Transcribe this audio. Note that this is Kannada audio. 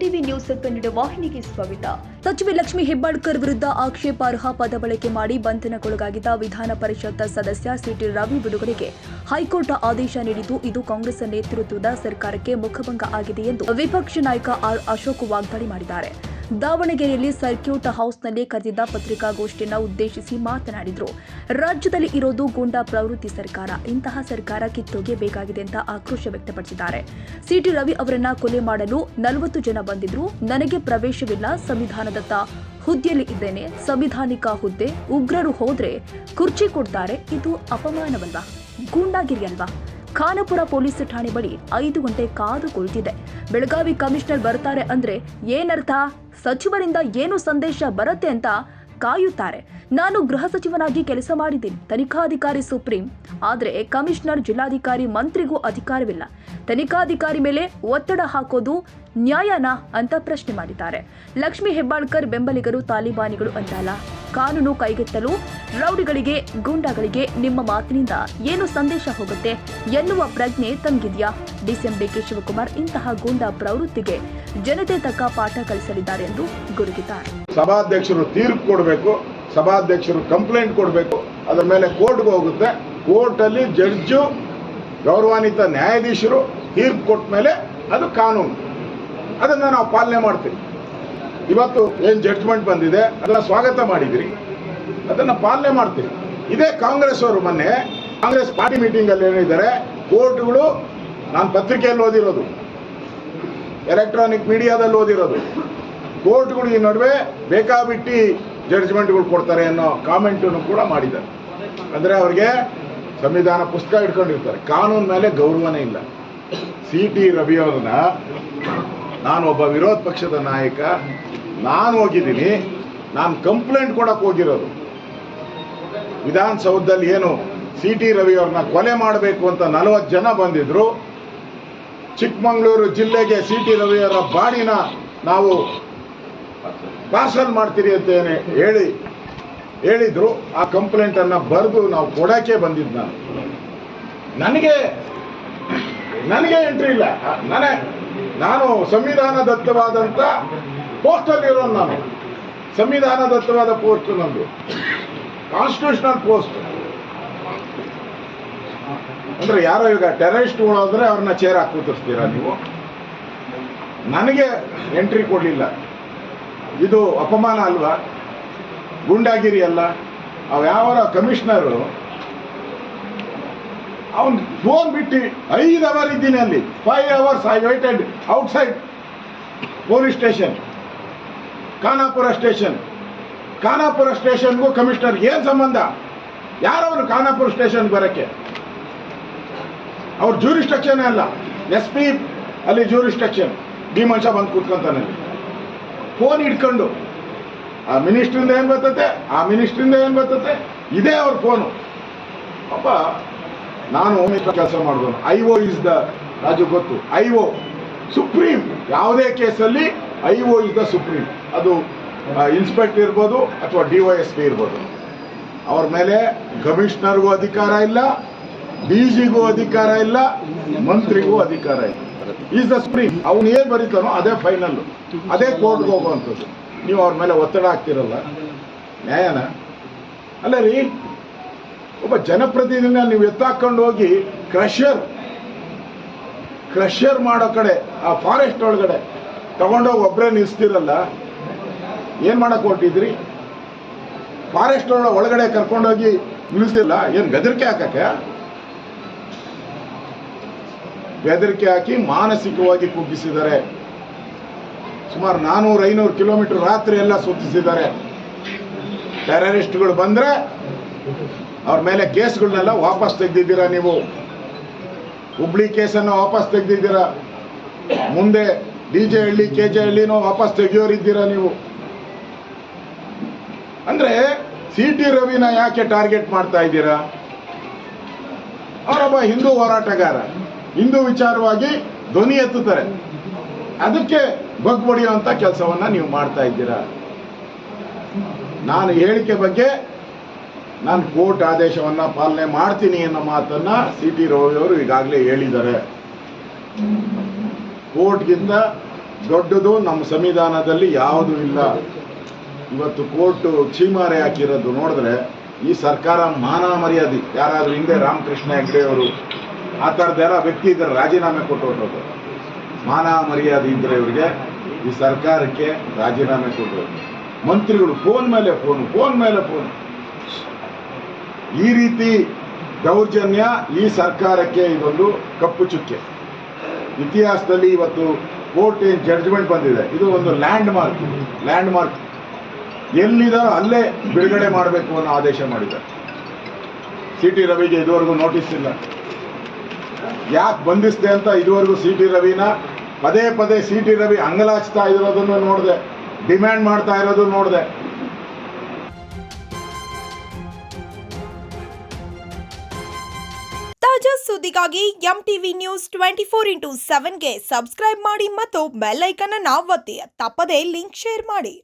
ಟಿವಿ ನ್ಯೂಸ್ ಕನ್ನಡ ವಾಹಿನಿಗೆ ಸ್ವಾಗತ. ಸಚಿವೆ ಲಕ್ಷ್ಮೀ ಹೆಬ್ಬಾಳ್ಕರ್ ವಿರುದ್ಧ ಆಕ್ಷೇಪಾರ್ಹ ಪದ ಬಳಕೆ ಮಾಡಿ ಬಂಧನಕ್ಕೊಳಗಾಗಿದ್ದ ವಿಧಾನ ಪರಿಷತ್ ಸದಸ್ಯ ಸಿಟಿ ರವಿ ಬಿಡುಗಡೆಗೆ ಹೈಕೋರ್ಟ್ ಆದೇಶ ನೀಡಿದ್ದು, ಇದು ಕಾಂಗ್ರೆಸ್ ನೇತೃತ್ವದ ಸರ್ಕಾರಕ್ಕೆ ಮುಖಭಂಗ ಆಗಿದೆ ಎಂದು ವಿಪಕ್ಷ ನಾಯಕ ಆರ್ ಅಶೋಕ್ ವಾಗ್ದಾಳಿ ಮಾಡಿದ್ದಾರೆ. ದಾವಣಗೆರೆಯಲ್ಲಿ ಸರ್ಕ್ಯೂಟ್ ಹೌಸ್ನಲ್ಲಿ ಕರೆದಿದ್ದ ಪತ್ರಿಕಾಗೋಷ್ಠಿಯನ್ನು ಉದ್ದೇಶಿಸಿ ಮಾತನಾಡಿದರು. ರಾಜ್ಯದಲ್ಲಿ ಇರೋದು ಗೂಂಡಾ ಪ್ರವೃತ್ತಿ ಸರ್ಕಾರ, ಇಂತಹ ಸರ್ಕಾರ ಕಿತ್ತೊಗೆಯಬೇಕಾಗಿದೆ ಅಂತ ಆಕ್ರೋಶ ವ್ಯಕ್ತಪಡಿಸಿದ್ದಾರೆ. ಸಿಟಿ ರವಿ ಅವರನ್ನ ಕೊಲೆ ಮಾಡಲು 40 ಜನ ಬಂದಿದ್ರು, ನನಗೆ ಪ್ರವೇಶವಿಲ್ಲ, ಸಂವಿಧಾನದತ್ತ ಹುದ್ದೆಯಲ್ಲಿ ಇದ್ದೇನೆ, ಸಂವಿಧಾನಿಕ ಹುದ್ದೆ, ಉಗ್ರರು ಹೋದ್ರೆ ಕುರ್ಚಿ ಕೊಡ್ತಾರೆ, ಇದು ಅಪಮಾನವಲ್ವಾ, ಗೂಂಡಾಗಿರಿ ಅಲ್ವಾ? ಖಾನಾಪುರ ಪೊಲೀಸ್ ಠಾಣೆ ಬಳಿ 5 ಗಂಟೆ ಕಾದು ಕುಳಿತಿದೆ. ಬೆಳಗಾವಿ ಕಮಿಷನರ್ ಬರ್ತಾರೆ ಅಂದ್ರೆ ಏನರ್ಥ? ಸಚಿವರಿಂದ ಏನು ಸಂದೇಶ ಬರುತ್ತೆ ಅಂತ ಕಾಯುತ್ತಾರೆ. ನಾನು ಗೃಹ ಸಚಿವನಾಗಿ ಕೆಲಸ ಮಾಡಿದ್ದೀನಿ, ತನಿಖಾಧಿಕಾರಿ ಸುಪ್ರೀಂ, ಆದರೆ ಕಮಿಷನರ್, ಜಿಲ್ಲಾಧಿಕಾರಿ, ಮಂತ್ರಿಗೂ ಅಧಿಕಾರವಿಲ್ಲ. ತನಿಖಾಧಿಕಾರಿ ಮೇಲೆ ಒತ್ತಡ ಹಾಕೋದು ನ್ಯಾಯನಾ ಅಂತ ಪ್ರಶ್ನೆ ಮಾಡಿದ್ದಾರೆ. ಲಕ್ಷ್ಮೀ ಹೆಬ್ಬಾಳ್ಕರ್ ಬೆಂಬಲಿಗರು ತಾಲಿಬಾನಿಗಳು ಅಂತಲ್ಲ, ಕಾನೂನು ಕೈಗೆತ್ತಲು ರೌಡಿಗಳಿಗೆ, ಗೂಂಡಾಗಳಿಗೆ ನಿಮ್ಮ ಮಾತಿನಿಂದ ಏನು ಸಂದೇಶ ಹೋಗುತ್ತೆ ಎನ್ನುವ ಪ್ರಜ್ಞೆ ತಮಗಿದೆಯಾ? ಡಿಸಿಎಂ ಡಿಕೆ ಶಿವಕುಮಾರ್ ಇಂತಹ ಗೂಂಡಾ ಪ್ರವೃತ್ತಿಗೆ ಜನತೆ ತಕ್ಕ ಪಾಠ ಕಲಿಸಲಿದ್ದಾರೆ ಎಂದು ಗುಡುಗಿದ್ದಾರೆ. ಸಭಾಧ್ಯಕ್ಷರು ತೀರ್ಪು ಕೊಡಬೇಕು, ಸಭಾಧ್ಯಕ್ಷರು ಕಂಪ್ಲೇಂಟ್ ಕೊಡಬೇಕು, ಅದರ ಮೇಲೆ ಕೋರ್ಟ್ಗೆ ಹೋಗುತ್ತೆ. ಕೋರ್ಟ್ ಅಲ್ಲಿ ಜಡ್ಜು, ಗೌರವಾನ್ವಿತ ನ್ಯಾಯಾಧೀಶರು ತೀರ್ಪು ಕೊಟ್ಟ ಮೇಲೆ ಅದು ಕಾನೂನು, ಅದನ್ನ ನಾವು ಪಾಲನೆ ಮಾಡ್ತೀವಿ. ಇವತ್ತು ಏನ್ ಜಡ್ಜ್ಮೆಂಟ್ ಬಂದಿದೆ ಅದನ್ನ ಸ್ವಾಗತ ಮಾಡಿದ್ರಿ, ಅದನ್ನ ಪಾಲನೆ ಮಾಡ್ತೀವಿ. ಇದೇ ಕಾಂಗ್ರೆಸ್ ಅವರು ಮೊನ್ನೆ ಕಾಂಗ್ರೆಸ್ ಪಾರ್ಟಿ ಮೀಟಿಂಗ್ ಅಲ್ಲಿ ಏನಿದ್ದಾರೆ, ಕೋರ್ಟ್ಗಳು, ನಾನು ಪತ್ರಿಕೆಯಲ್ಲಿ ಓದಿರೋದು, ಎಲೆಕ್ಟ್ರಾನಿಕ್ ಮೀಡಿಯಾದಲ್ಲಿ ಓದಿರೋದು, ಕೋರ್ಟ್ಗಳು ಈ ನಡುವೆ ಬೇಕಾಬಿಟ್ಟಿ ಜಡ್ಜ್ಮೆಂಟ್ಗಳು ಕೊಡ್ತಾರೆ ಅನ್ನೋ ಕಾಮೆಂಟ್ ಕೂಡ ಮಾಡಿದ್ದಾರೆ. ಅಂದ್ರೆ ಅವ್ರಿಗೆ ಸಂವಿಧಾನ ಪುಸ್ತಕ ಇಟ್ಕೊಂಡಿರ್ತಾರೆ, ಕಾನೂನು ಮೇಲೆ ಗೌರವನೇ ಇಲ್ಲ. ಸಿಟಿ ರವಿ ಅವ್ರನ್ನ, ನಾನು ಒಬ್ಬ ವಿರೋಧ ಪಕ್ಷದ ನಾಯಕ, ನಾನು ಹೋಗಿದ್ದೀನಿ, ನಾನು ಕಂಪ್ಲೇಂಟ್ ಕೊಡಕ್ಕೆ ಹೋಗಿರೋದು. ವಿಧಾನಸೌಧದಲ್ಲಿ ಏನು ಸಿಟಿ ರವಿ ಅವ್ರನ್ನ ಕೊಲೆ ಮಾಡಬೇಕು ಅಂತ 40 ಜನ ಬಂದಿದ್ರು. ಚಿಕ್ಕಮಗಳೂರು ಜಿಲ್ಲೆಗೆ ಸಿಟಿ ರವಿ ಅವರ ಬಾಡಿನ ನಾವು ಪಾರ್ಸಲ್ ಮಾಡ್ತೀರಿ ಅಂತ ಹೇಳಿದ್ರು. ಆ ಕಂಪ್ಲೇಂಟ್ ಅನ್ನ ಬರೆದು ನಾವು ಕೊಡಕ್ಕೆ ಬಂದಿದ್ದು. ನನಗೆ ಎಂಟ್ರಿ ಇಲ್ಲ. ನಾನು ಸಂವಿಧಾನದತ್ತವಾದಂತ ಪೋಸ್ಟ್ ಅಲ್ಲಿ ಇರೋನು. ನಾನು ಸಂವಿಧಾನದತ್ತವಾದ ಪೋಸ್ಟ್, ನಂದು ಕಾನ್ಸ್ಟಿಟ್ಯೂಷನಲ್ ಪೋಸ್ಟ್. ಅಂದ್ರೆ ಯಾರೋ ಈಗ ಟೆರರಿಸ್ಟ್ಗಳು ಅಂದ್ರೆ ಅವ್ರನ್ನ ಚೇರ್ ಹಾಕಿ ಕೂತಿಸ್ತೀರಾ ನೀವು? ನನಗೆ ಎಂಟ್ರಿ ಕೊಡ್ಲಿಲ್ಲ. ಇದು ಅಪಮಾನ ಅಲ್ವಾ? ಗುಂಡಾಗಿರಿ ಅಲ್ಲ? ಅವ್ ಯಾವ ಕಮಿಷನರು ಅವನ್ ಫೋನ್ ಬಿಟ್ಟು 5 ಅವರ್ ಇದ್ದೀನಿ ಅಲ್ಲಿ. 5 hours I waited outside police station, Khanapur station. Khanapur ಸ್ಟೇಷನ್ಗೂ ಕಮಿಷನರ್ ಏನ್ ಸಂಬಂಧ? ಯಾರವರು ಖಾನಾಪುರ ಸ್ಟೇಷನ್ ಬರಕ್ಕೆ? ಅವ್ರ ಜ್ಯೂರಿಸ್ಟ್ರಕ್ಷನ್ ಅಲ್ಲ, SP ಅಲ್ಲಿ ಜ್ಯೂರಿಸ್ಟ್ರಕ್ಷನ್. ಈ ಮನುಷ್ಯ ಬಂದು ಕೂತ್ಕೊಂತಾನೆ ಫೋನ್ ಇಟ್ಕೊಂಡು. ಆ ಮಿನಿಸ್ಟ್ರಿಂದ ಏನ್ ಬರ್ತತೆ, ಆ ಮಿನಿಸ್ಟ್ರಿಂದ ಏನ್ ಬರ್ತತೆ, ಇದೇ ಅವ್ರ ಫೋನು. ಪಾಪ ನಾನು ಕೆಲಸ ಮಾಡಿದವನು. IO ಇಸ್ ದ, ರಾಜು ಗೊತ್ತು, IO ಸುಪ್ರೀಂ. ಯಾವುದೇ ಕೇಸಲ್ಲಿ IO ಇಸ್ ದ ಸುಪ್ರೀಂ. ಅದು ಇನ್ಸ್ಪೆಕ್ಟರ್ ಇರ್ಬೋದು ಅಥವಾ DYSP ಇರ್ಬೋದು. ಅವ್ರ ಮೇಲೆ ಕಮಿಷನರ್ಗೂ ಅಧಿಕಾರ ಇಲ್ಲ, DGಗೂ ಅಧಿಕಾರ ಇಲ್ಲ, ಮಂತ್ರಿಗೂ ಅಧಿಕಾರ ಇಲ್ಲ. Is the supreme. ಅವನು ಏನ್ ಬರೀತಾನೋ ಅದೇ ಫೈನಲ್, ಅದೇ ಕೋರ್ಟ್ಗೆ ಹೋಗುವಂಥದ್ದು. ನೀವು ಅವ್ರ ಮೇಲೆ ಒತ್ತಡ ಹಾಕ್ತಿರಲ್ಲ, ನ್ಯಾಯನ ಅಲ್ಲ ರೀ? ಒಬ್ಬ ಜನಪ್ರತಿನಿಧಿನ ನೀವು ಎತ್ತಾಕೊಂಡು ಹೋಗಿ ಕ್ರಷರ್ ಮಾಡೋ ಕಡೆ, ಆ ಫಾರೆಸ್ಟ್ ಒಳಗಡೆ ತಗೊಂಡೋಗಿ ಒಬ್ಬರೇ ನಿಲ್ಸ್ತಿರಲ್ಲ, ಏನ್ ಮಾಡಕ್ ಹೊರಟಿದ್ರಿ? ಫಾರೆಸ್ಟ್ ಒಳಗಡೆ ಕರ್ಕೊಂಡೋಗಿ ನಿಲ್ಲಿಸ್ತಿಲ್ಲ, ಏನ್ ಬೆದರಿಕೆ ಹಾಕಕ್ಕೆ? ಬೆದರಿಕೆ ಹಾಕಿ ಮಾನಸಿಕವಾಗಿ ಕುಗ್ಗಿಸಿದ್ದಾರೆ. ಸುಮಾರು 400-500 ಕಿಲೋಮೀಟರ್ ರಾತ್ರಿ ಎಲ್ಲ ಸುತ್ತಿಸಿದ್ದಾರೆ. ಟೆರರಿಸ್ಟ್ಗಳು ಬಂದ್ರೆ ಅವ್ರ ಮೇಲೆ ಕೇಸ್ಗಳನ್ನೆಲ್ಲ ವಾಪಸ್ ತೆಗೆದಿದ್ದೀರಾ ನೀವು. ಹುಬ್ಳಿ ಕೇಸನ್ನು ವಾಪಸ್ ತೆಗೆದಿದ್ದೀರಾ. ಮುಂದೆ DJ ಹಳ್ಳಿ, KJ ಹಳ್ಳಿನೂ ವಾಪಸ್ ತೆಗೆಯೋರಿದ್ದೀರಾ ನೀವು. ಅಂದ್ರೆ ಸಿಟಿ ರವಿನ ಯಾಕೆ ಟಾರ್ಗೆಟ್ ಮಾಡ್ತಾ ಇದ್ದೀರಾ? ಅವರೊಬ್ಬ ಹಿಂದೂ ಹೋರಾಟಗಾರ, ಹಿಂದೂ ವಿಚಾರವಾಗಿ ಧ್ವನಿ ಎತ್ತುತ್ತಾರೆ, ಅದಕ್ಕೆ ಬಗ್ಬಡಿಯುವಂತ ಕೆಲಸವನ್ನ ನೀವು ಮಾಡ್ತಾ ಇದ್ದೀರಾ. ನಾನು ಹೇಳಿಕೆ ಬಗ್ಗೆ ನಾನು ಕೋರ್ಟ್ ಆದೇಶವನ್ನ ಪಾಲನೆ ಮಾಡ್ತೀನಿ ಅನ್ನೋ ಮಾತನ್ನ ಸಿಟಿ ರವಿ ಅವರು ಈಗಾಗಲೇ ಹೇಳಿದ್ದಾರೆ. ಕೋರ್ಟ್ಗಿಂತ ದೊಡ್ಡದು ನಮ್ಮ ಸಂವಿಧಾನದಲ್ಲಿ ಯಾವುದೂ ಇಲ್ಲ. ಇವತ್ತು ಕೋರ್ಟು ಚೀಮಾರೆ ಹಾಕಿರೋದು ನೋಡಿದ್ರೆ ಈ ಸರ್ಕಾರ ಮಾನ ಮರ್ಯಾದೆ, ಯಾರಾದರೂ ಹಿಂದೆ ರಾಮಕೃಷ್ಣ ಹೆಗಡೆ ಅವರು ಆ ಥರದ್ದೆಲ್ಲ ವ್ಯಕ್ತಿ ಇದ್ದಾರೆ, ರಾಜೀನಾಮೆ ಕೊಟ್ಟು ಹೊರಟೋದು. ಮಾನ ಮರ್ಯಾದೆ ಇದ್ದರೆ ಇವರಿಗೆ ಈ ಸರ್ಕಾರಕ್ಕೆ ರಾಜೀನಾಮೆ ಕೊಟ್ಟರು. ಮಂತ್ರಿಗಳು ಫೋನ್ ಮೇಲೆ ಫೋನ್ ಈ ರೀತಿ ದೌರ್ಜನ್ಯ ಈ ಸರ್ಕಾರಕ್ಕೆ ಇದೊಂದು ಕಪ್ಪು ಚುಕ್ಕೆ. ಇತಿಹಾಸದಲ್ಲಿ ಇವತ್ತು ಕೋರ್ಟ್ ಏನು ಜಡ್ಜ್ಮೆಂಟ್ ಬಂದಿದೆ, ಇದು ಒಂದು ಲ್ಯಾಂಡ್ ಮಾರ್ಕ್. ಎಲ್ಲಿದಾರೋ ಅಲ್ಲೇ ಬಿಡುಗಡೆ ಮಾಡಬೇಕು ಅನ್ನೋ ಆದೇಶ ಮಾಡಿದ್ದಾರೆ. ಸಿ ಟಿ ರವಿಗೆ ಇದುವರೆಗೂ ನೋಟಿಸ್ ಇಲ್ಲ. ಯಾಕೆ ಬಂಧಿಸಿದೆ ಅಂತ ಇದುವರೆಗೂ ಸಿ ಟಿ ರವಿನ ಪದೇ ಸಿ ಟಿ ರವಿ ಅಂಗಲಾಚ್ತಾ ಇರೋದನ್ನು ನೋಡಿದೆ, ಡಿಮ್ಯಾಂಡ್ ಮಾಡ್ತಾ ಇರೋದು ನೋಡಿದೆ. ತಾಜಾ ಸುದ್ದಿಗಾಗಿ MTV ನ್ಯೂಸ್ 24/7ಗೆ ಸಬ್ಸ್ಕ್ರೈಬ್ ಮಾಡಿ ಮತ್ತು ಬೆಲ್ ಐಕಾನ್ ಅನ್ನು ಒತ್ತಿ. ತಪ್ಪದೇ ಲಿಂಕ್ ಶೇರ್ ಮಾಡಿ.